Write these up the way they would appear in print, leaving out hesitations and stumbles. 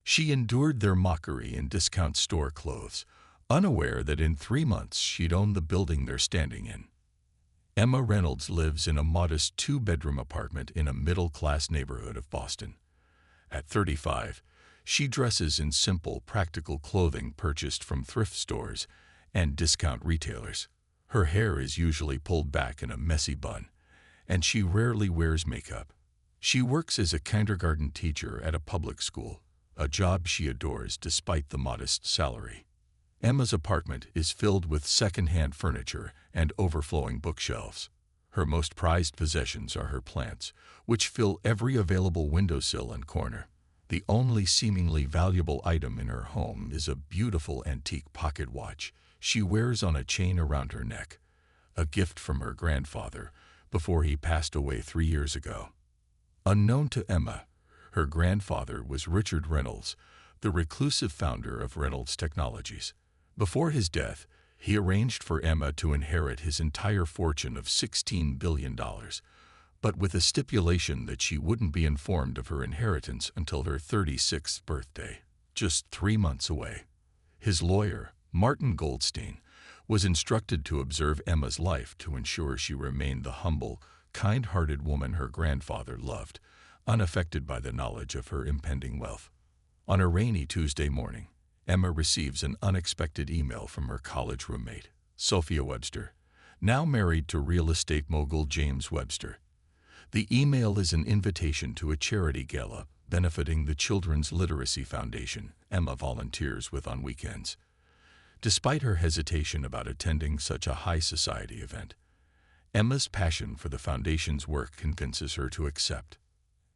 She endured their mockery in discount store clothes, unaware that in 3 months she'd own the building they're standing in. Emma Reynolds lives in a modest two-bedroom apartment in a middle-class neighborhood of Boston. At 35, she dresses in simple, practical clothing purchased from thrift stores and discount retailers. Her hair is usually pulled back in a messy bun, and she rarely wears makeup. She works as a kindergarten teacher at a public school, a job she adores despite the modest salary. Emma's apartment is filled with second-hand furniture and overflowing bookshelves. Her most prized possessions are her plants, which fill every available windowsill and corner. The only seemingly valuable item in her home is a beautiful antique pocket watch she wears on a chain around her neck, a gift from her grandfather before he passed away 3 years ago. Unknown to Emma, her grandfather was Richard Reynolds, the reclusive founder of Reynolds Technologies. Before his death, he arranged for Emma to inherit his entire fortune of $16 billion, but with a stipulation that she wouldn't be informed of her inheritance until her 36th birthday, just 3 months away. His lawyer, Martin Goldstein, was instructed to observe Emma's life to ensure she remained the humble, kind-hearted woman her grandfather loved, unaffected by the knowledge of her impending wealth. On a rainy Tuesday morning, Emma receives an unexpected email from her college roommate, Sophia Webster, now married to real estate mogul James Webster. The email is an invitation to a charity gala benefiting the Children's Literacy Foundation Emma volunteers with on weekends. Despite her hesitation about attending such a high society event, Emma's passion for the foundation's work convinces her to accept.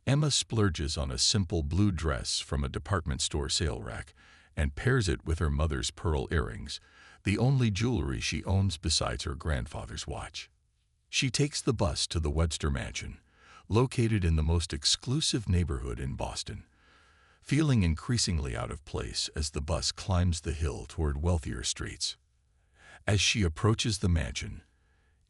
Emma splurges on a simple blue dress from a department store sale rack and pairs it with her mother's pearl earrings, the only jewelry she owns besides her grandfather's watch. She takes the bus to the Webster Mansion, located in the most exclusive neighborhood in Boston, feeling increasingly out of place as the bus climbs the hill toward wealthier streets. As she approaches the mansion,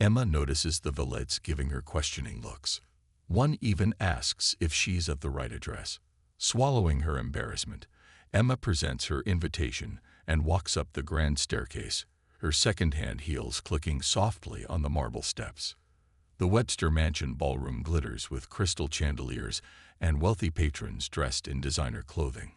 Emma notices the valets giving her questioning looks. One even asks if she's of the right address. Swallowing her embarrassment, Emma presents her invitation and walks up the grand staircase, her second-hand heels clicking softly on the marble steps. The Webster Mansion ballroom glitters with crystal chandeliers and wealthy patrons dressed in designer clothing.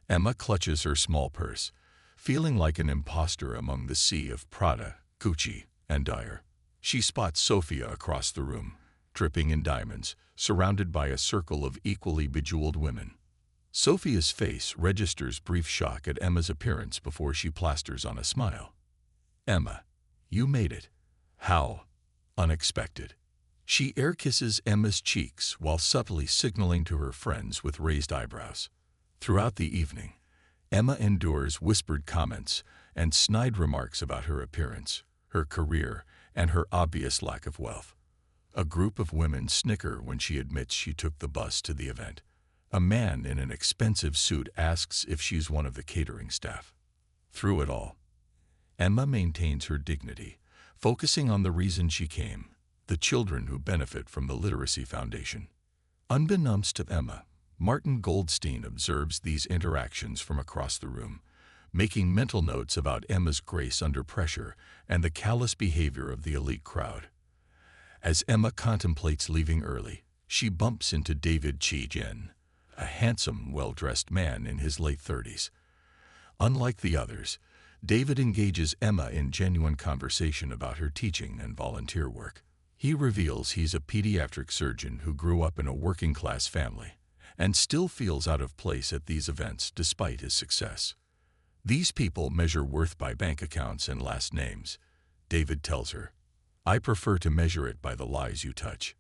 Emma clutches her small purse, feeling like an imposter among the sea of Prada, Gucci, and Dyer. She spots Sophia across the room, dripping in diamonds, surrounded by a circle of equally bejeweled women. Sophia's face registers brief shock at Emma's appearance before she plasters on a smile. "Emma, you made it. How unexpected." She air kisses Emma's cheeks while subtly signaling to her friends with raised eyebrows. Throughout the evening, Emma endures whispered comments and snide remarks about her appearance, her career, and her obvious lack of wealth. A group of women snicker when she admits she took the bus to the event. A man in an expensive suit asks if she's one of the catering staff. Through it all, Emma maintains her dignity, focusing on the reason she came, the children who benefit from the Literacy Foundation. Unbeknownst to Emma, Martin Goldstein observes these interactions from across the room, making mental notes about Emma's grace under pressure and the callous behavior of the elite crowd. As Emma contemplates leaving early, she bumps into David Chi-Jen, a handsome, well-dressed man in his late 30s. Unlike the others, David engages Emma in genuine conversation about her teaching and volunteer work. He reveals he's a pediatric surgeon who grew up in a working-class family and still feels out of place at these events despite his success. "These people measure worth by bank accounts and last names," David tells her. "I prefer to measure it by the lives you touch."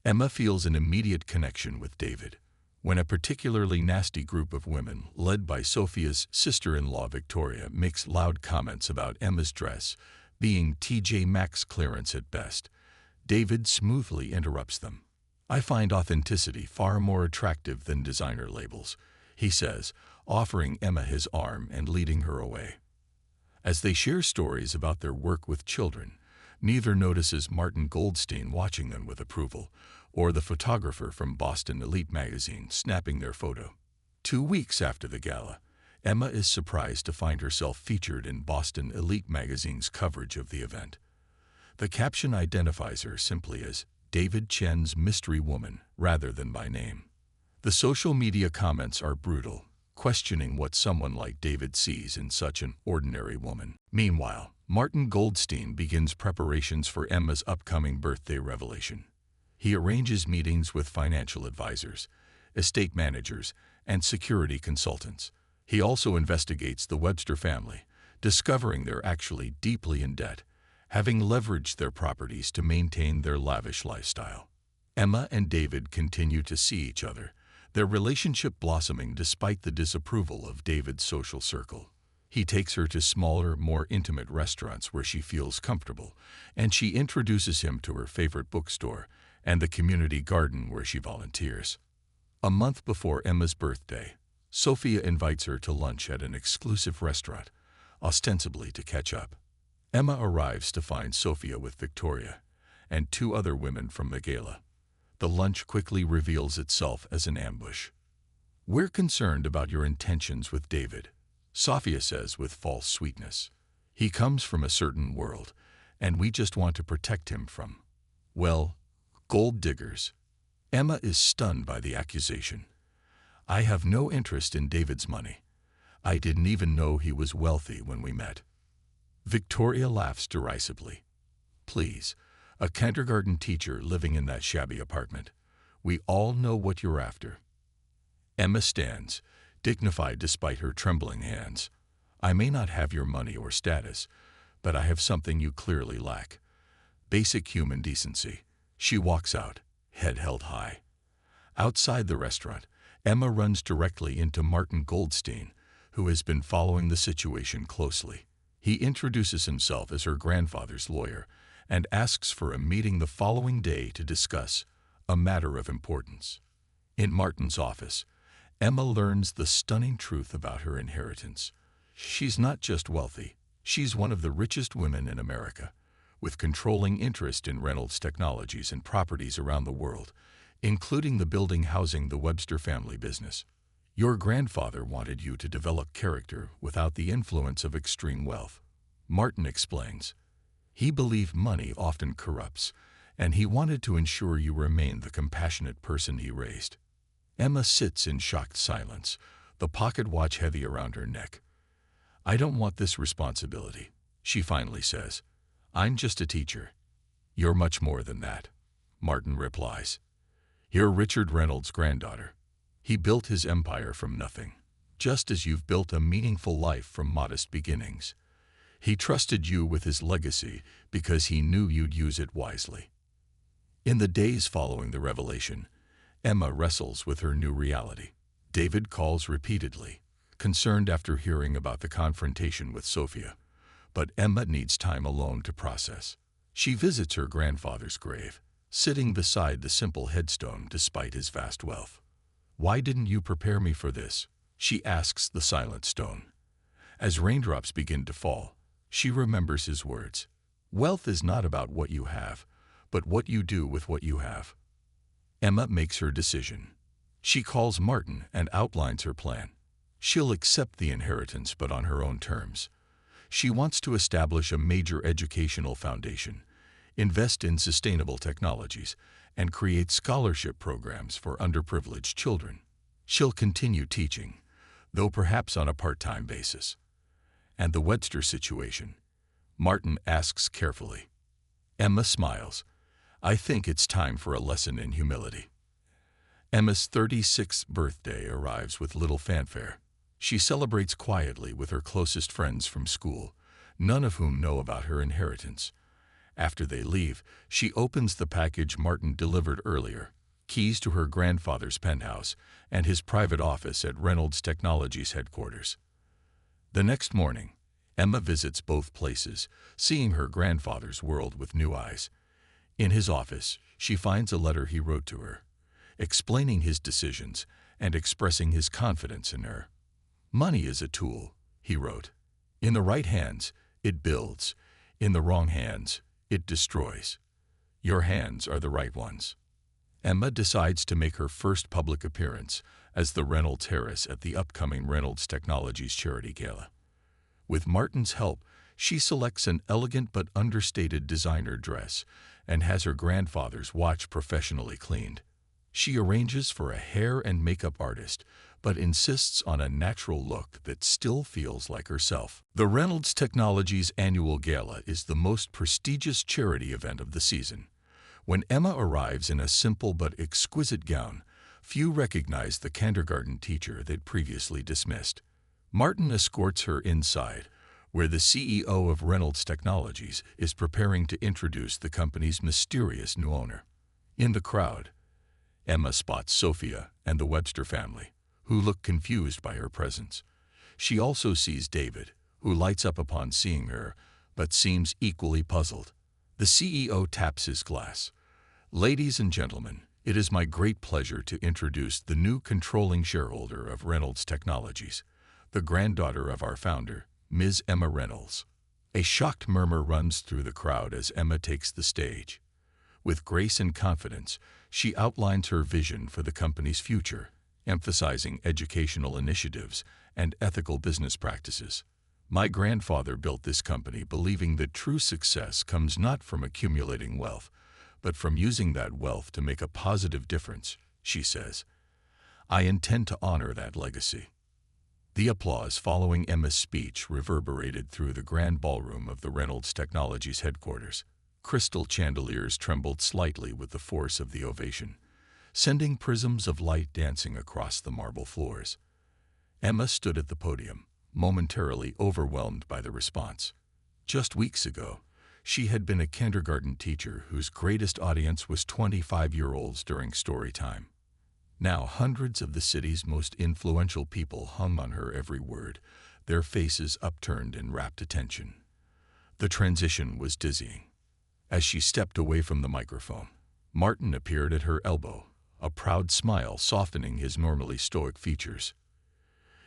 Emma feels an immediate connection with David when a particularly nasty group of women, led by Sophia's sister-in-law Victoria, makes loud comments about Emma's dress being TJ Maxx clearance at best. David smoothly interrupts them. "I find authenticity far more attractive than designer labels," he says, offering Emma his arm and leading her away. As they share stories about their work with children, neither notices Martin Goldstein watching them with approval, or the photographer from Boston Elite magazine snapping their photo. 2 weeks after the gala, Emma is surprised to find herself featured in Boston Elite magazine's coverage of the event. The caption identifies her simply as David Chen's mystery woman rather than by name. The social media comments are brutal, questioning what someone like David sees in such an ordinary woman. Meanwhile, Martin Goldstein begins preparations for Emma's upcoming birthday revelation. He arranges meetings with financial advisors, estate managers, and security consultants. He also investigates the Webster family, discovering they're actually deeply in debt, having leveraged their properties to maintain their lavish lifestyle. Emma and David continue to see each other, their relationship blossoming despite the disapproval of David's social circle. He takes her to smaller, more intimate restaurants where she feels comfortable, and she introduces him to her favorite bookstore and the community garden where she volunteers. A month before Emma's birthday, Sophia invites her to lunch at an exclusive restaurant, ostensibly to catch up. Emma arrives to find Sophia with Victoria and 2 other women from the gala. The lunch quickly reveals itself as an ambush. "We're concerned about your intentions with David," Sophia says with false sweetness. "He comes from a certain world, and we just want to protect him from, well, gold diggers." Emma is stunned by the accusation. "I have no interest in David's money. I didn't even know he was wealthy when we met." Victoria laughs derisively. "Please, a kindergarten teacher living in that shabby apartment. We all know what you're after." Emma stands, dignified despite her trembling hands. "I may not have your money or status, but I have something you clearly lack: basic human decency." She walks out, head held high. Outside the restaurant, Emma runs directly into Martin Goldstein, who has been following the situation closely. He introduces himself as her grandfather's lawyer and asks for a meeting the following day to discuss a matter of importance. In Martin's office, Emma learns the stunning truth about her inheritance. She's not just wealthy, she's one of the richest women in America, with controlling interest in Reynolds Technologies and properties around the world, including the building housing the Webster family business. "Your grandfather wanted you to develop character without the influence of extreme wealth," Martin explains. "He believed money often corrupts, and he wanted to ensure you remain the compassionate person he raised." Emma sits in shocked silence, the pocket watch heavy around her neck. "I don't want this responsibility," she finally says. "I'm just a teacher." "You're much more than that," Martin replies. "You're Richard Reynolds' granddaughter. He built his empire from nothing, just as you've built a meaningful life from modest beginnings. He trusted you with his legacy because he knew you'd use it wisely." In the days following the revelation, Emma wrestles with her new reality. David calls repeatedly, concerned after hearing about the confrontation with Sophia, but Emma needs time alone to process. She visits her grandfather's grave, sitting beside the simple headstone despite his vast wealth. "Why didn't you prepare me for this?" she asks the silent stone. As raindrops begin to fall, she remembers his words. "Wealth is not about what you have, but what you do with what you have." Emma makes her decision. She calls Martin and outlines her plan. She'll accept the inheritance, but on her own terms. She wants to establish a major educational foundation, invest in sustainable technologies, and create scholarship programs for underprivileged children. She'll continue teaching, though perhaps on a part-time basis. And the Webster situation? Martin asks carefully. Emma smiles. "I think it's time for a lesson in humility." Emma's 36th birthday arrives with little fanfare. She celebrates quietly with her closest friends from school, none of whom know about her inheritance. After they leave, she opens the package Martin delivered earlier, keys to her grandfather's penthouse and his private office at Reynolds Technologies headquarters. The next morning, Emma visits both places, seeing her grandfather's world with new eyes. In his office, she finds a letter he wrote to her, explaining his decisions and expressing his confidence in her. "Money is a tool," he wrote. "In the right hands, it builds. In the wrong hands, it destroys. Your hands are the right ones." Emma decides to make her first public appearance as the Reynolds Heiress at the upcoming Reynolds Technologies Charity Gala. With Martin's help, she selects an elegant but understated designer dress and has her grandfather's watch professionally cleaned. She arranges for a hair and makeup artist, but insists on a natural look that still feels like herself. The Reynolds Technologies Annual Gala is the most prestigious charity event of the season. When Emma arrives in a simple but exquisite gown, few recognize the kindergarten teacher they'd previously dismissed. Martin escorts her inside, where the CEO of Reynolds Technologies is preparing to introduce the company's mysterious new owner. In the crowd, Emma spots Sophia and the Webster family, who look confused by her presence. She also sees David, who lights up upon seeing her, but seems equally puzzled. The CEO taps his glass. "Ladies and gentlemen, it is my great pleasure to introduce the new controlling shareholder of Reynolds Technologies, the granddaughter of our founder, Ms. Emma Reynolds." A shocked murmur runs through the crowd as Emma takes the stage. With grace and confidence, she outlines her vision for the company's future, emphasizing educational initiatives and ethical business practices. "My grandfather built this company believing that true success comes not from accumulating wealth, but from using that wealth to make a positive difference," she says. "I intend to honor that legacy." The applause following Emma's speech reverberated through the grand ballroom of the Reynolds Technologies headquarters. Crystal chandeliers trembled slightly with the force of the ovation, sending prisms of light dancing across the marble floors. Emma stood at the podium, momentarily overwhelmed by the response. Just weeks ago, she had been a kindergarten teacher whose greatest audience was 25-year-olds during story time. Now hundreds of the city's most influential people hung on her every word, their faces upturned in rapt attention. The transition was dizzying. As she stepped away from the microphone, Martin appeared at her elbow, a proud smile softening his normally stoic features.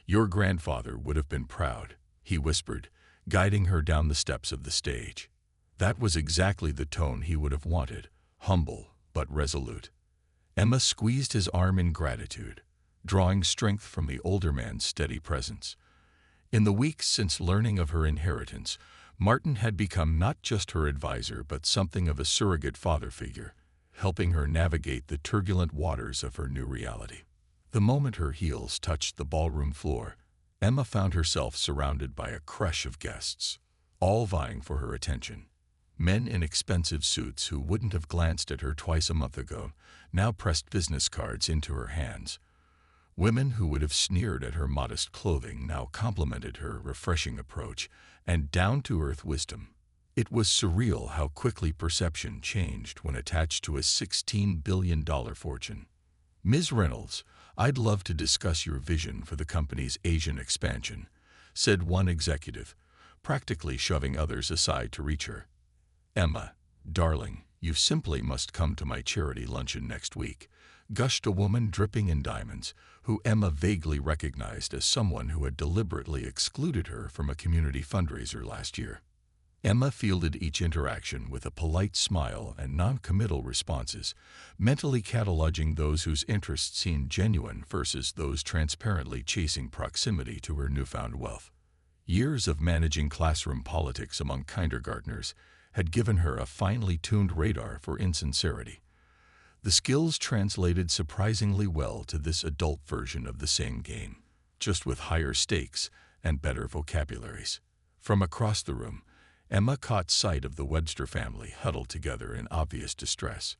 "Your grandfather would have been proud," he whispered, guiding her down the steps of the stage. That was exactly the tone he would have wanted, humble but resolute. Emma squeezed his arm in gratitude, drawing strength from the older man's steady presence. In the weeks since learning of her inheritance, Martin had become not just her advisor but something of a surrogate father figure, helping her navigate the turbulent waters of her new reality. The moment her heels touched the ballroom floor, Emma found herself surrounded by a crush of guests, all vying for her attention. Men in expensive suits who wouldn't have glanced at her twice a month ago now pressed business cards into her hands. Women who would have sneered at her modest clothing now complimented her refreshing approach and down-to-earth wisdom. It was surreal how quickly perception changed when attached to a $16 billion fortune. "Ms. Reynolds, I'd love to discuss your vision for the company's Asian expansion," said one executive, practically shoving others aside to reach her. "Emma, darling, you simply must come to my charity luncheon next week," gushed a woman dripping in diamonds, who Emma vaguely recognized as someone who had deliberately excluded her from a community fundraiser last year. Emma fielded each interaction with a polite smile and non-committal responses, mentally cataloging those whose interests seemed genuine versus those transparently chasing proximity to her newfound wealth. Years of managing classroom politics among kindergartners had given her a finely tuned radar for insincerity. The skills translated surprisingly well to this adult version of the same game, just with higher stakes and better vocabularies. From across the room, Emma caught sight of the Webster family huddled together in obvious distress.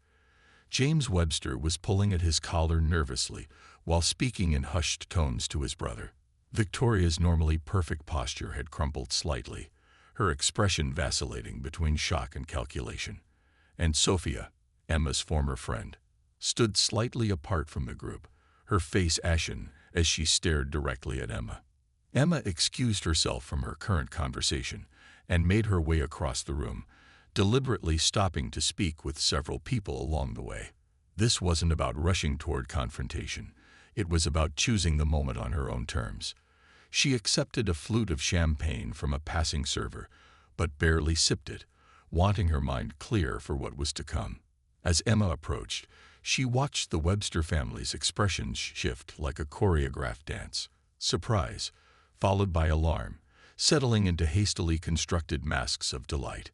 James Webster was pulling at his collar nervously while speaking in hushed tones to his brother. Victoria's normally perfect posture had crumpled slightly, her expression vacillating between shock and calculation. And Sophia, Emma's former friend, stood slightly apart from the group, her face ashen as she stared directly at Emma. Emma excused herself from her current conversation and made her way across the room, deliberately stopping to speak with several people along the way. This wasn't about rushing toward confrontation. It was about choosing the moment on her own terms. She accepted a flute of champagne from a passing server, but barely sipped it, wanting her mind clear for what was to come. As Emma approached, She watched the Webster family's expressions shift like a choreographed dance. Surprise, followed by alarm, settling into hastily constructed masks of delight.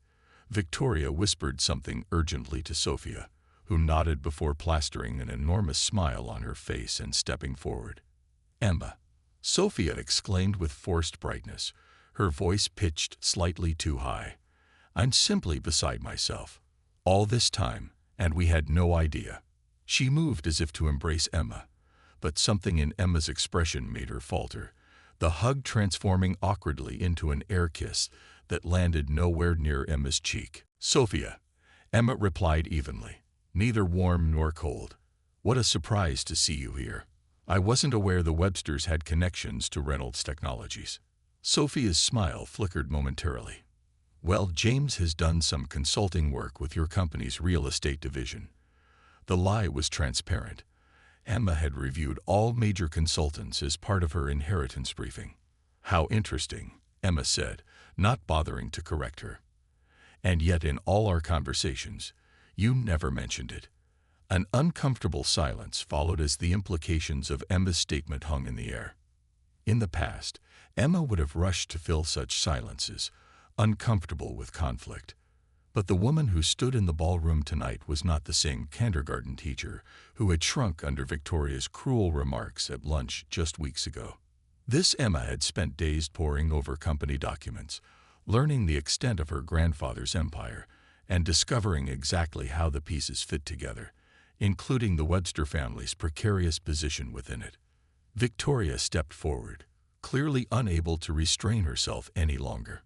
Victoria whispered something urgently to Sophia, who nodded before plastering an enormous smile on her face and stepping forward. "Emma," Sophia exclaimed with forced brightness, her voice pitched slightly too high. "I'm simply beside myself. All this time, and we had no idea." She moved as if to embrace Emma, but something in Emma's expression made her falter, the hug transforming awkwardly into an air kiss that landed nowhere near Emma's cheek. "Sophia," Emma replied evenly, "neither warm nor cold. What a surprise to see you here. I wasn't aware the Websters had connections to Reynolds Technologies." Sophia's smile flickered momentarily. "Well, James has done some consulting work with your company's real estate division." The lie was transparent. Emma had reviewed all major consultants as part of her inheritance briefing. "How interesting," Emma said, not bothering to correct her. "And yet in all our conversations, you never mentioned it." An uncomfortable silence followed as the implications of Emma's statement hung in the air. In the past, Emma would have rushed to fill such silences, uncomfortable with conflict. But the woman who stood in the ballroom tonight was not the same kindergarten teacher who had shrunk under Victoria's cruel remarks at lunch just weeks ago. This Emma had spent days poring over company documents, learning the extent of her grandfather's empire, and discovering exactly how the pieces fit together, including the Webster family's precarious position within it. Victoria stepped forward, clearly unable to restrain herself any longer.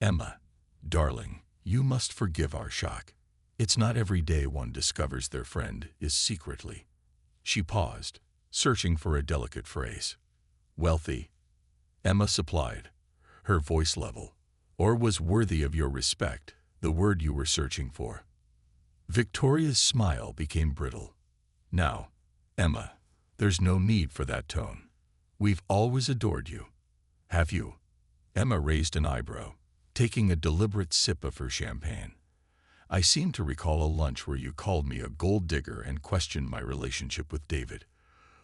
"Emma, darling, you must forgive our shock. It's not every day one discovers their friend is secretly." She paused, searching for a delicate phrase. "Wealthy," Emma supplied, her voice level, "or was worthy of your respect, the word you were searching for." Victoria's smile became brittle. "Now, Emma, there's no need for that tone. We've always adored you." "Have you?" Emma raised an eyebrow, taking a deliberate sip of her champagne. "I seem to recall a lunch where you called me a gold digger and questioned my relationship with David.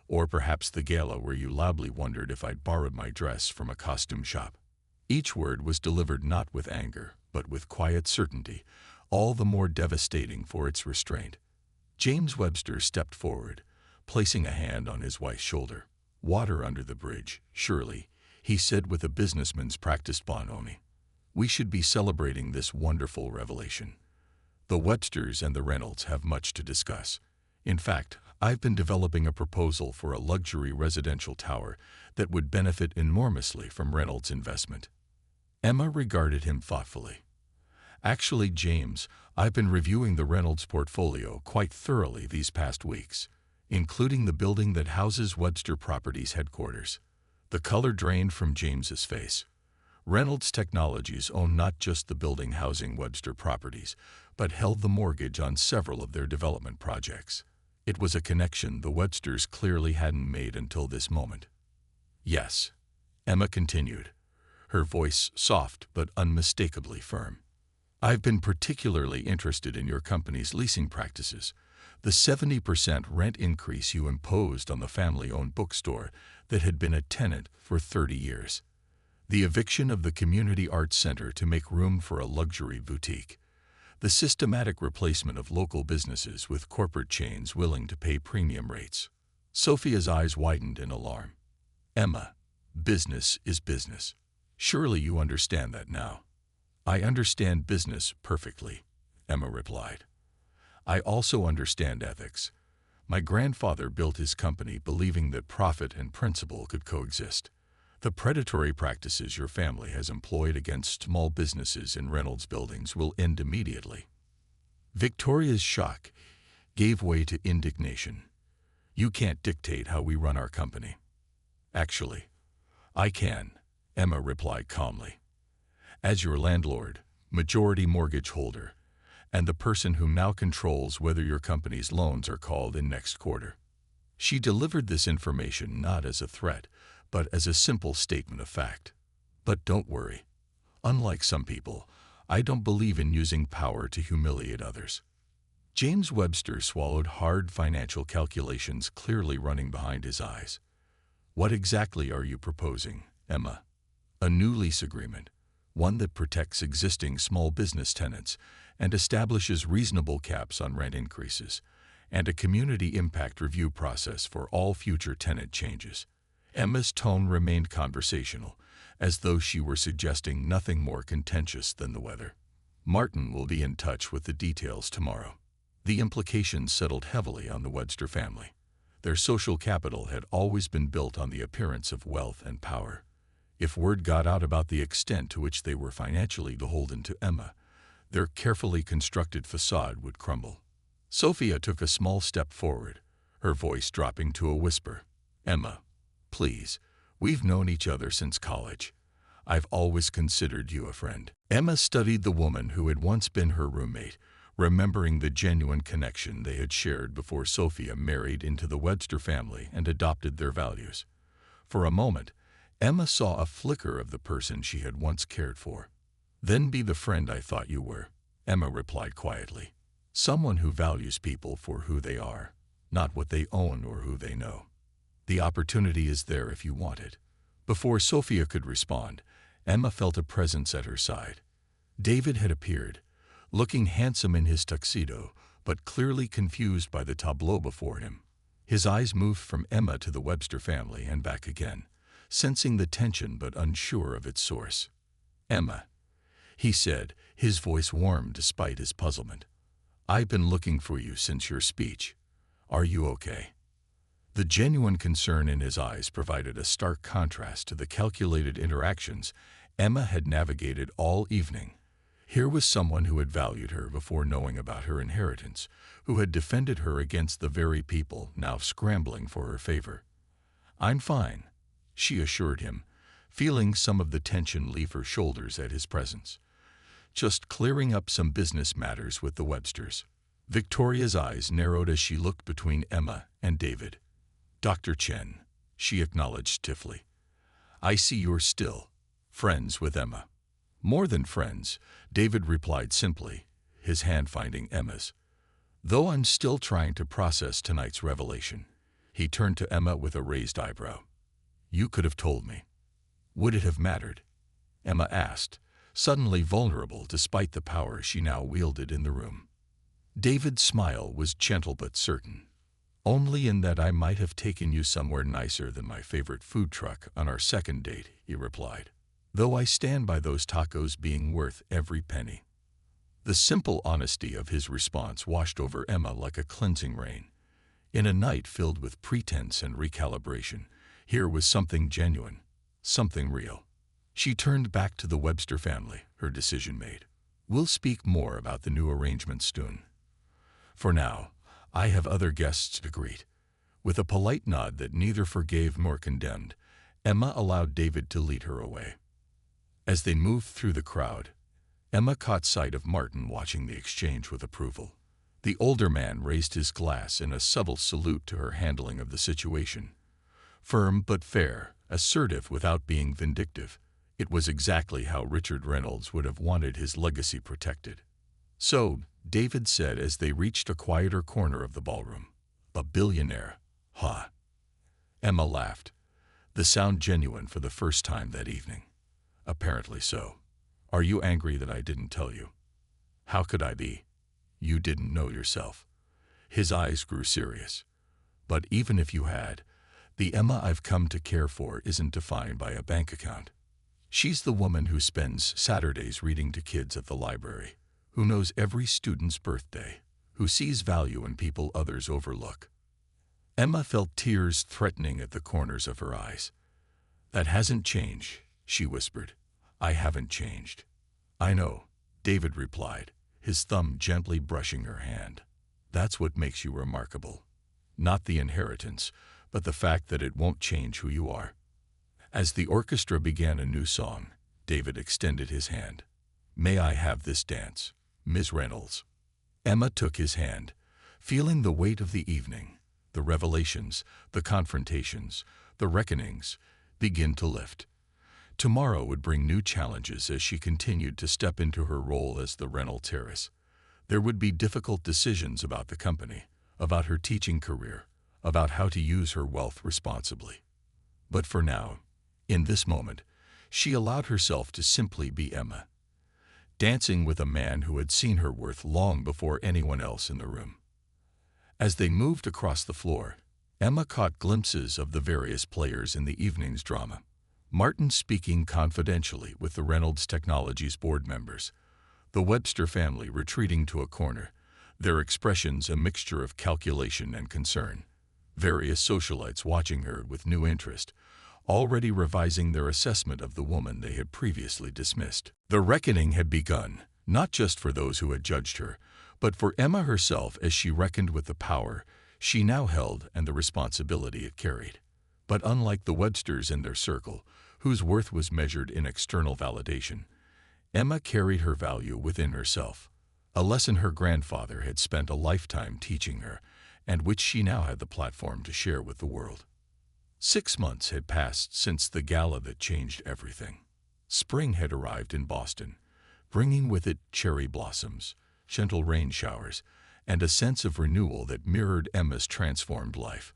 Or perhaps the gala where you loudly wondered if I'd borrowed my dress from a costume shop." Each word was delivered not with anger, but with quiet certainty, all the more devastating for its restraint. James Webster stepped forward, placing a hand on his wife's shoulder. "Water under the bridge, surely," he said with a businessman's practiced bonhomie. "We should be celebrating this wonderful revelation. The Websters and the Reynolds have much to discuss. In fact, I've been developing a proposal for a luxury residential tower that would benefit enormously from Reynolds' investment." Emma regarded him thoughtfully. "Actually, James, I've been reviewing the Reynolds portfolio quite thoroughly these past weeks, including the building that houses Webster Properties headquarters." The color drained from James's face. Reynolds Technologies owned not just the building housing Webster Properties, but held the mortgage on several of their development projects. It was a connection the Websters clearly hadn't made until this moment. "Yes," Emma continued, her voice soft but unmistakably firm. "I've been particularly interested in your company's leasing practices. The 70% rent increase you imposed on the family-owned bookstore that had been a tenant for 30 years. The eviction of the Community Arts Center to make room for a luxury boutique. The systematic replacement of local businesses with corporate chains willing to pay premium rates." Sophia's eyes widened in alarm. "Emma, business is business. Surely you understand that now." "I understand business perfectly," Emma replied. "I also understand ethics. My grandfather built his company believing that profit and principle could coexist. The predatory practices your family has employed against small businesses in Reynolds buildings will end immediately." Victoria's shock gave way to indignation. "You can't dictate how we run our company." "Actually, I can," Emma replied calmly. "As your landlord, majority mortgage holder, and the person who now controls whether your company's loans are called in next quarter." She delivered this information not as a threat, but as a simple statement of fact. "But don't worry. Unlike some people, I don't believe in using power to humiliate others." James Webster swallowed hard, financial calculations clearly running behind his eyes. What exactly are you proposing, Emma? A new lease agreement, one that protects existing small business tenants and establishes reasonable caps on rent increases, and a community impact review process for all future tenant changes. Emma's tone remained conversational, as though she were suggesting nothing more contentious than the weather. Martin will be in touch with the details tomorrow. The implications settled heavily on the Webster family. Their social capital had always been built on the appearance of wealth and power. If word got out about the extent to which they were financially beholden to Emma, their carefully constructed facade would crumble. Sophia took a small step forward, her voice dropping to a whisper. Emma, please, we've known each other since college. I've always considered you a friend. Emma studied the woman who had once been her roommate, remembering the genuine connection they had shared before Sophia married into the Webster family and adopted their values. For a moment, Emma saw a flicker of the person she had once cared for. Then be the friend I thought you were, Emma replied quietly. Someone who values people for who they are, not what they own or who they know. The opportunity is there if you want it. Before Sophia could respond, Emma felt a presence at her side. David had appeared, looking handsome in his tuxedo, but clearly confused by the tableau before him. His eyes moved from Emma to the Webster family and back again, sensing the tension but unsure of its source. Emma, he said, his voice warm despite his puzzlement. I've been looking for you since your speech. Are you okay? The genuine concern in his eyes provided a stark contrast to the calculated interactions Emma had navigated all evening. Here was someone who had valued her before knowing about her inheritance, who had defended her against the very people now scrambling for her favor. I'm fine, she assured him, feeling some of the tension leave her shoulders at his presence. Just clearing up some business matters with the Websters. Victoria's eyes narrowed as she looked between Emma and David. Dr. Chen, she acknowledged stiffly. I see you're still friends with Emma. More than friends, David replied simply, his hand finding Emma's. Though I'm still trying to process tonight's revelation, he turned to Emma with a raised eyebrow. You could have told me. Would it have mattered? Emma asked, suddenly vulnerable despite the power she now wielded in the room. David's smile was gentle but certain. Only in that I might have taken you somewhere nicer than my favorite food truck on our second date, he replied. Though I stand by those tacos being worth every penny. The simple honesty of his response washed over Emma like a cleansing rain. In a night filled with pretense and recalibration, here was something genuine, something real. She turned back to the Webster family, her decision made. We'll speak more about the new arrangement soon. For now, I have other guests to greet. With a polite nod that neither forgave nor condemned, Emma allowed David to lead her away. As they moved through the crowd, Emma caught sight of Martin watching the exchange with approval. The older man raised his glass in a subtle salute to her handling of the situation. Firm but fair, assertive without being vindictive, it was exactly how Richard Reynolds would have wanted his legacy protected. So, David said as they reached a quieter corner of the ballroom, a billionaire, huh? Emma laughed, the sound genuine for the first time that evening. Apparently so. Are you angry that I didn't tell you? How could I be? You didn't know yourself. His eyes grew serious. But even if you had, the Emma I've come to care for isn't defined by a bank account. She's the woman who spends Saturdays reading to kids at the library, who knows every student's birthday, who sees value in people others overlook. Emma felt tears threatening at the corners of her eyes. That hasn't changed, she whispered. I haven't changed. I know, David replied, his thumb gently brushing her hand. That's what makes you remarkable. Not the inheritance, but the fact that it won't change who you are. As the orchestra began a new song, David extended his hand. May I have this dance, Miss Reynolds? Emma took his hand, feeling the weight of the evening, the revelations, the confrontations, the reckonings, begin to lift. Tomorrow would bring new challenges as she continued to step into her role as the Reynolds Heiress. There would be difficult decisions about the company, about her teaching career, about how to use her wealth responsibly. But for now, in this moment, she allowed herself to simply be Emma, dancing with a man who had seen her worth long before anyone else in the room. As they moved across the floor, Emma caught glimpses of the various players in the evening's drama. Martin speaking confidentially with the Reynolds Technologies board members, the Webster family retreating to a corner, their expressions a mixture of calculation and concern. Various socialites watching her with new interest, already revising their assessment of the woman they had previously dismissed. The reckoning had begun, not just for those who had judged her, but for Emma herself as she reckoned with the power she now held and the responsibility it carried. But unlike the Websters in their circle, whose worth was measured in external validation, Emma carried her value within herself, a lesson her grandfather had spent a lifetime teaching her, and which she now had the platform to share with the world. 6 months had passed since the gala that changed everything. Spring had arrived in Boston, bringing with it cherry blossoms, gentle rain showers, and a sense of renewal that mirrored Emma's transformed life.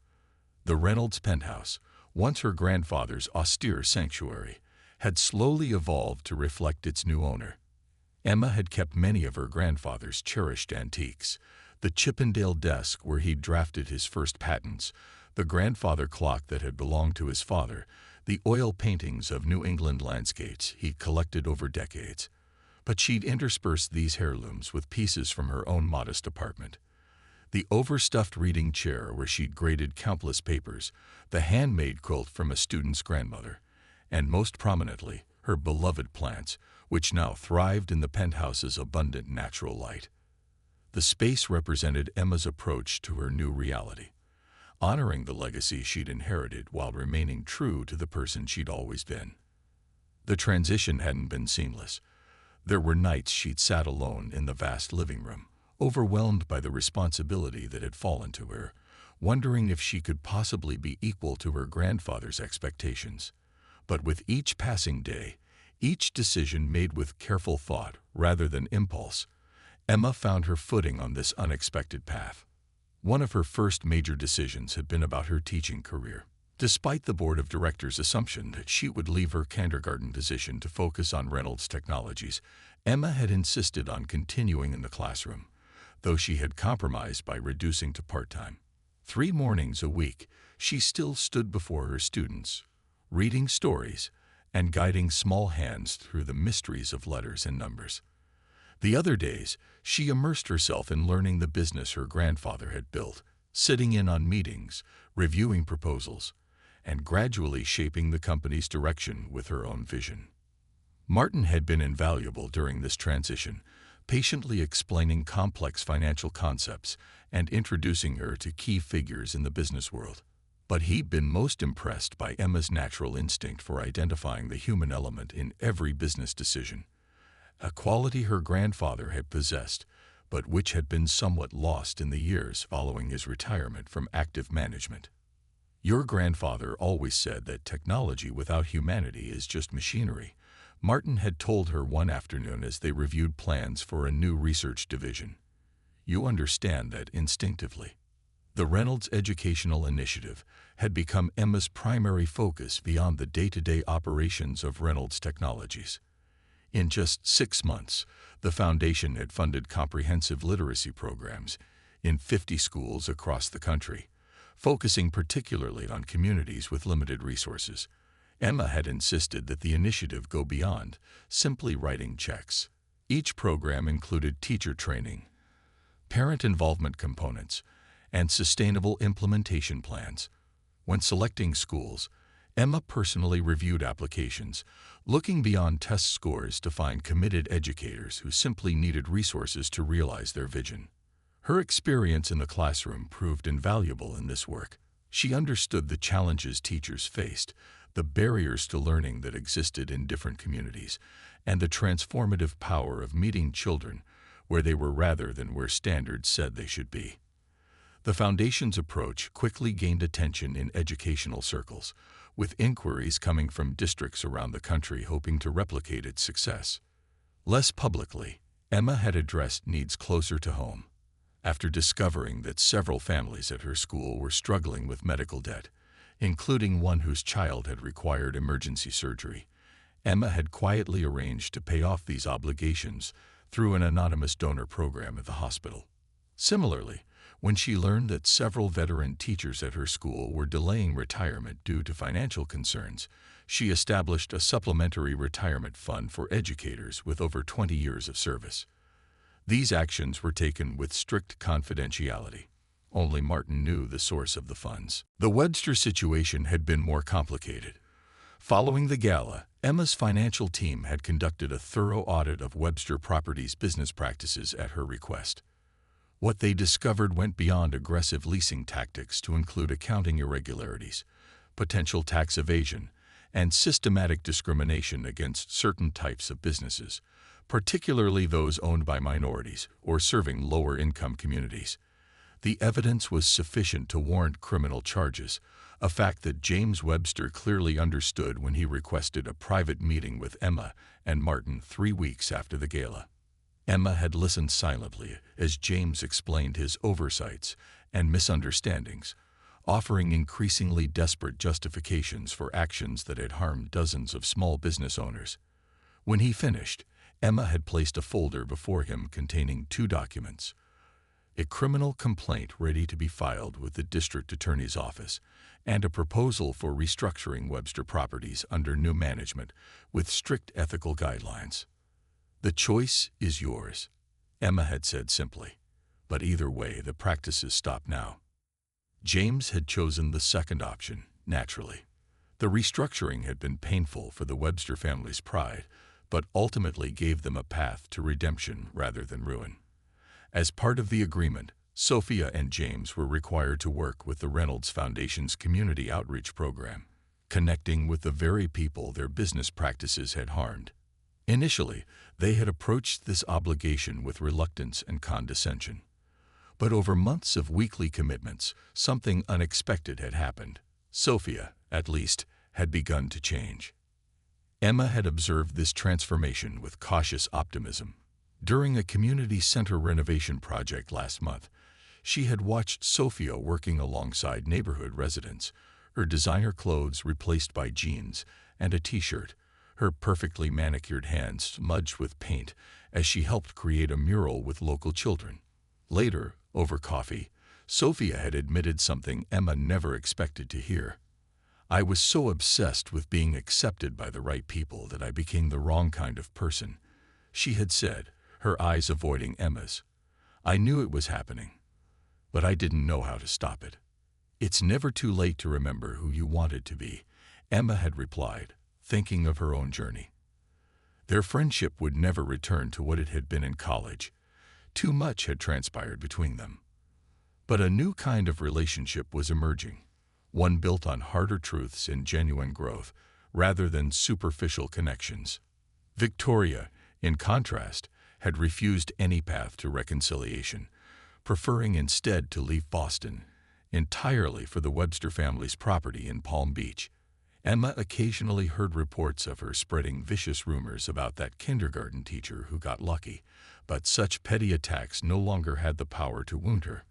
The Reynolds penthouse, once her grandfather's austere sanctuary, had slowly evolved to reflect its new owner. Emma had kept many of her grandfather's cherished antiques, the Chippendale desk where he'd drafted his first patents, the grandfather clock that had belonged to his father, the oil paintings of New England landscapes he'd collected over decades. But she'd interspersed these heirlooms with pieces from her own modest apartment. The overstuffed reading chair where she'd graded countless papers, the handmade quilt from a student's grandmother, and most prominently, her beloved plants, which now thrived in the penthouse's abundant natural light. The space represented Emma's approach to her new reality, honoring the legacy she'd inherited while remaining true to the person she'd always been. The transition hadn't been seamless. There were nights she'd sat alone in the vast living room, overwhelmed by the responsibility that had fallen to her, wondering if she could possibly be equal to her grandfather's expectations. But with each passing day, each decision made with careful thought rather than impulse, Emma found her footing on this unexpected path. One of her first major decisions had been about her teaching career. Despite the board of directors' assumption that she would leave her kindergarten position to focus on Reynolds Technologies, Emma had insisted on continuing in the classroom, though she had compromised by reducing to part-time. 3 mornings a week, she still stood before her students, reading stories and guiding small hands through the mysteries of letters and numbers. The other days, she immersed herself in learning the business her grandfather had built, sitting in on meetings, reviewing proposals, and gradually shaping the company's direction with her own vision. Martin had been invaluable during this transition, patiently explaining complex financial concepts and introducing her to key figures in the business world. But he'd been most impressed by Emma's natural instinct for identifying the human element in every business decision, a quality her grandfather had possessed, but which had been somewhat lost in the years following his retirement from active management. "Your grandfather always said that technology without humanity is just machinery," Martin had told her one afternoon as they reviewed plans for a new research division. "You understand that instinctively." The Reynolds Educational Initiative had become Emma's primary focus beyond the day-to-day operations of Reynolds Technologies. In just 6 months, the foundation had funded comprehensive literacy programs in 50 schools across the country, focusing particularly on communities with limited resources. Emma had insisted that the initiative go beyond simply writing checks. Each program included teacher training, parent involvement components, and sustainable implementation plans. When selecting schools, Emma personally reviewed applications, looking beyond test scores to find committed educators who simply needed resources to realize their vision. Her experience in the classroom proved invaluable in this work. She understood the challenges teachers faced, the barriers to learning that existed in different communities, and the transformative power of meeting children where they were rather than where standards said they should be. The Foundation's approach quickly gained attention in educational circles, with inquiries coming from districts around the country hoping to replicate its success. Less publicly, Emma had addressed needs closer to home. After discovering that several families at her school were struggling with medical debt, including one whose child had required emergency surgery, Emma had quietly arranged to pay off these obligations through an anonymous donor program at the hospital. Similarly, when she learned that several veteran teachers at her school were delaying retirement due to financial concerns, she established a supplementary retirement fund for educators with over 20 years of service. These actions were taken with strict confidentiality. Only Martin knew the source of the funds. The Webster situation had been more complicated. Following the gala, Emma's financial team had conducted a thorough audit of Webster Properties' business practices at her request. What they discovered went beyond aggressive leasing tactics to include accounting irregularities, potential tax evasion, and systematic discrimination against certain types of businesses, particularly those owned by minorities or serving lower-income communities. The evidence was sufficient to warrant criminal charges, a fact that James Webster clearly understood when he requested a private meeting with Emma and Martin 3 weeks after the gala. Emma had listened silently as James explained his oversights and misunderstandings, offering increasingly desperate justifications for actions that had harmed dozens of small business owners. When he finished, Emma had placed a folder before him containing 2 documents: a criminal complaint ready to be filed with the district attorney's office, and a proposal for restructuring Webster Properties under new management with strict ethical guidelines. "The choice is yours," Emma had said simply. "But either way, the practices stop now." James had chosen the second option, naturally. The restructuring had been painful for the Webster family's pride, but ultimately gave them a path to redemption rather than ruin. As part of the agreement, Sophia and James were required to work with the Reynolds Foundation's community outreach program, connecting with the very people their business practices had harmed. Initially, they had approached this obligation with reluctance and condescension. But over months of weekly commitments, something unexpected had happened. Sophia, at least, had begun to change. Emma had observed this transformation with cautious optimism. During a community center renovation project last month, she had watched Sophia working alongside neighborhood residents, her designer clothes replaced by jeans and a t-shirt, her perfectly manicured hands smudged with paint as she helped create a mural with local children. Later, over coffee, Sophia had admitted something Emma never expected to hear. "I was so obsessed with being accepted by the right people that I became the wrong kind of person," she had said, her eyes avoiding Emma's. "I knew it was happening, but I didn't know how to stop it." "It's never too late to remember who you wanted to be," Emma had replied, thinking of her own journey. Their friendship would never return to what it had been in college. Too much had transpired between them. But a new kind of relationship was emerging, one built on harder truths and genuine growth, rather than superficial connections. Victoria, in contrast, had refused any path to reconciliation, preferring instead to leave Boston entirely for the Webster family's property in Palm Beach. Emma occasionally heard reports of her spreading vicious rumors about that kindergarten teacher who got lucky, but such petty attacks no longer had the power to wound her.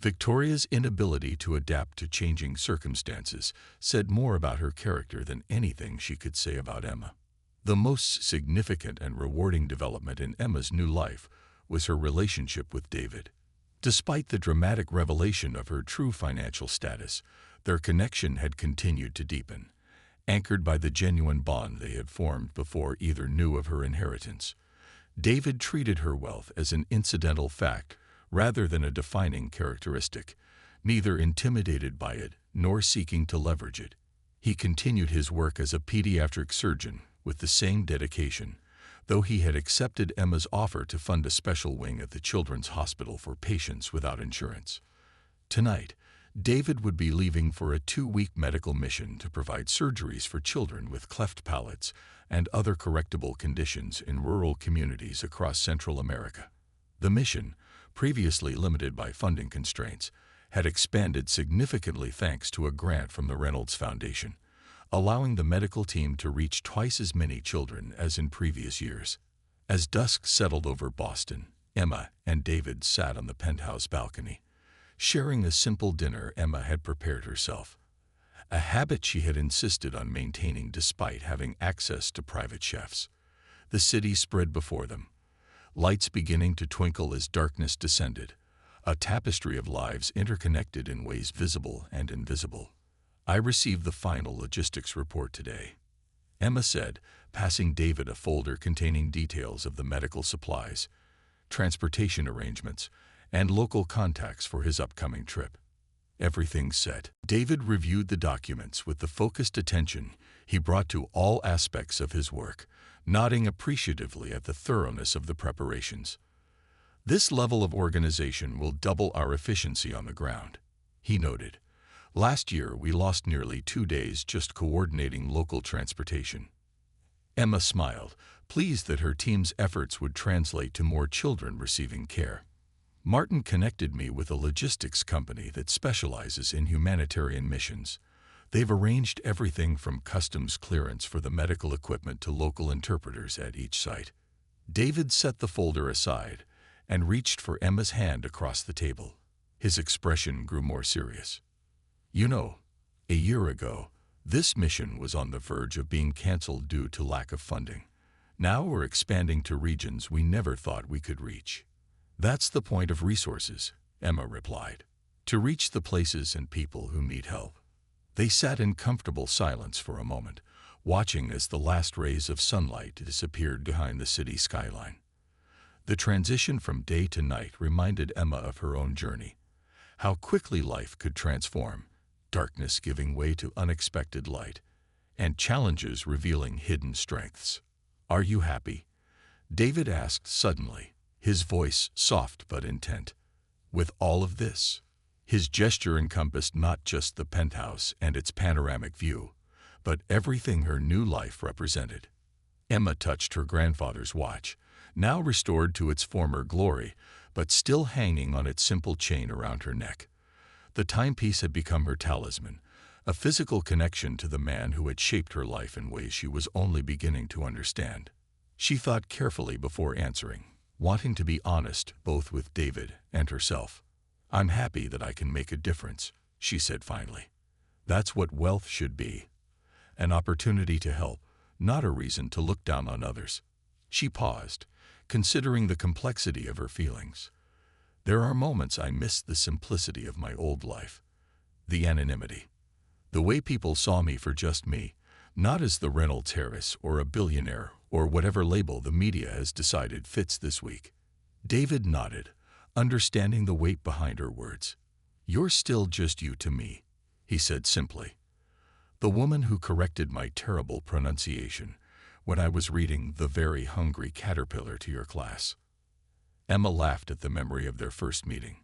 Victoria's inability to adapt to changing circumstances said more about her character than anything she could say about Emma. The most significant and rewarding development in Emma's new life was her relationship with David. Despite the dramatic revelation of her true financial status, their connection had continued to deepen, anchored by the genuine bond they had formed before either knew of her inheritance. David treated her wealth as an incidental fact rather than a defining characteristic, neither intimidated by it nor seeking to leverage it. He continued his work as a pediatric surgeon with the same dedication, though he had accepted Emma's offer to fund a special wing at the Children's Hospital for patients without insurance. Tonight, David would be leaving for a 2-week medical mission to provide surgeries for children with cleft palates and other correctable conditions in rural communities across Central America. The mission, previously limited by funding constraints, had expanded significantly thanks to a grant from the Reynolds Foundation, allowing the medical team to reach twice as many children as in previous years. As dusk settled over Boston, Emma and David sat on the penthouse balcony, sharing a simple dinner Emma had prepared herself, a habit she had insisted on maintaining despite having access to private chefs. The city spread before them, lights beginning to twinkle as darkness descended, a tapestry of lives interconnected in ways visible and invisible. "I received the final logistics report today," Emma said, passing David a folder containing details of the medical supplies, transportation arrangements, and local contacts for his upcoming trip. "Everything's set." David reviewed the documents with the focused attention he brought to all aspects of his work, nodding appreciatively at the thoroughness of the preparations. "This level of organization will double our efficiency on the ground," he noted. "Last year, we lost nearly 2 days just coordinating local transportation." Emma smiled, pleased that her team's efforts would translate to more children receiving care. "Martin connected me with a logistics company that specializes in humanitarian missions. They've arranged everything from customs clearance for the medical equipment to local interpreters at each site." David set the folder aside and reached for Emma's hand across the table. His expression grew more serious. "You know, a year ago, this mission was on the verge of being canceled due to lack of funding. Now we're expanding to regions we never thought we could reach." "That's the point of resources," Emma replied, "to reach the places and people who need help." They sat in comfortable silence for a moment, watching as the last rays of sunlight disappeared behind the city skyline. The transition from day to night reminded Emma of her own journey, how quickly life could transform, darkness giving way to unexpected light, and challenges revealing hidden strengths. "Are you happy?" David asked suddenly, his voice soft but intent. "With all of this?" His gesture encompassed not just the penthouse and its panoramic view, but everything her new life represented. Emma touched her grandfather's watch, now restored to its former glory, but still hanging on its simple chain around her neck. The timepiece had become her talisman, a physical connection to the man who had shaped her life in ways she was only beginning to understand. She thought carefully before answering, wanting to be honest both with David and herself. "I'm happy that I can make a difference," she said finally. "That's what wealth should be. An opportunity to help, not a reason to look down on others." She paused, considering the complexity of her feelings. "There are moments I miss the simplicity of my old life, the anonymity, the way people saw me for just me, not as the Reynolds Heiress or a billionaire or whatever label the media has decided fits this week." David nodded, understanding the weight behind her words. "You're still just you to me," he said simply. "The woman who corrected my terrible pronunciation when I was reading The Very Hungry Caterpillar to your class." Emma laughed at the memory of their first meeting.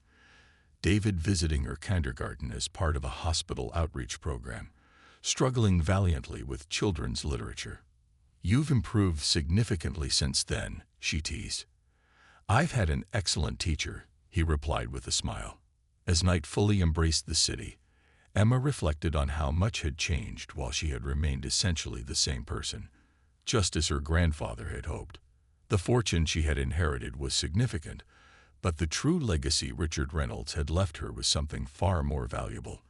David visiting her kindergarten as part of a hospital outreach program, struggling valiantly with children's literature. "You've improved significantly since then," she teased. "I've had an excellent teacher," he replied with a smile. As night fully embraced the city, Emma reflected on how much had changed while she had remained essentially the same person, just as her grandfather had hoped. The fortune she had inherited was significant, but the true legacy Richard Reynolds had left her was something far more valuable.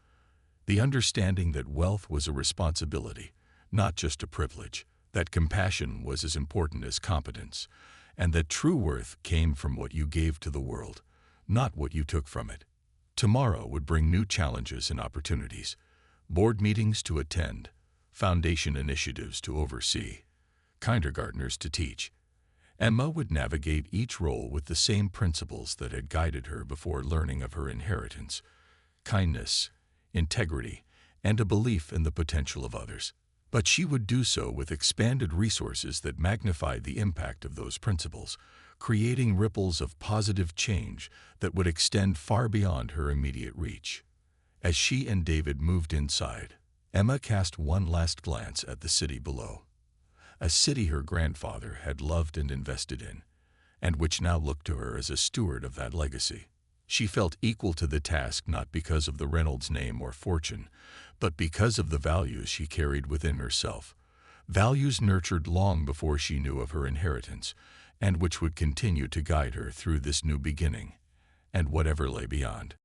The understanding that wealth was a responsibility, not just a privilege, that compassion was as important as competence, and that true worth came from what you gave to the world, not what you took from it. Tomorrow would bring new challenges and opportunities, board meetings to attend, foundation initiatives to oversee, kindergartners to teach. Emma would navigate each role with the same principles that had guided her before learning of her inheritance: kindness, integrity, and a belief in the potential of others. But she would do so with expanded resources that magnified the impact of those principles, creating ripples of positive change that would extend far beyond her immediate reach. As she and David moved inside, Emma cast one last glance at the city below. A city her grandfather had loved and invested in, and which now looked to her as a steward of that legacy. She felt equal to the task not because of the Reynolds name or fortune, but because of the values she carried within herself, values nurtured long before she knew of her inheritance, and which would continue to guide her through this new beginning and whatever lay beyond.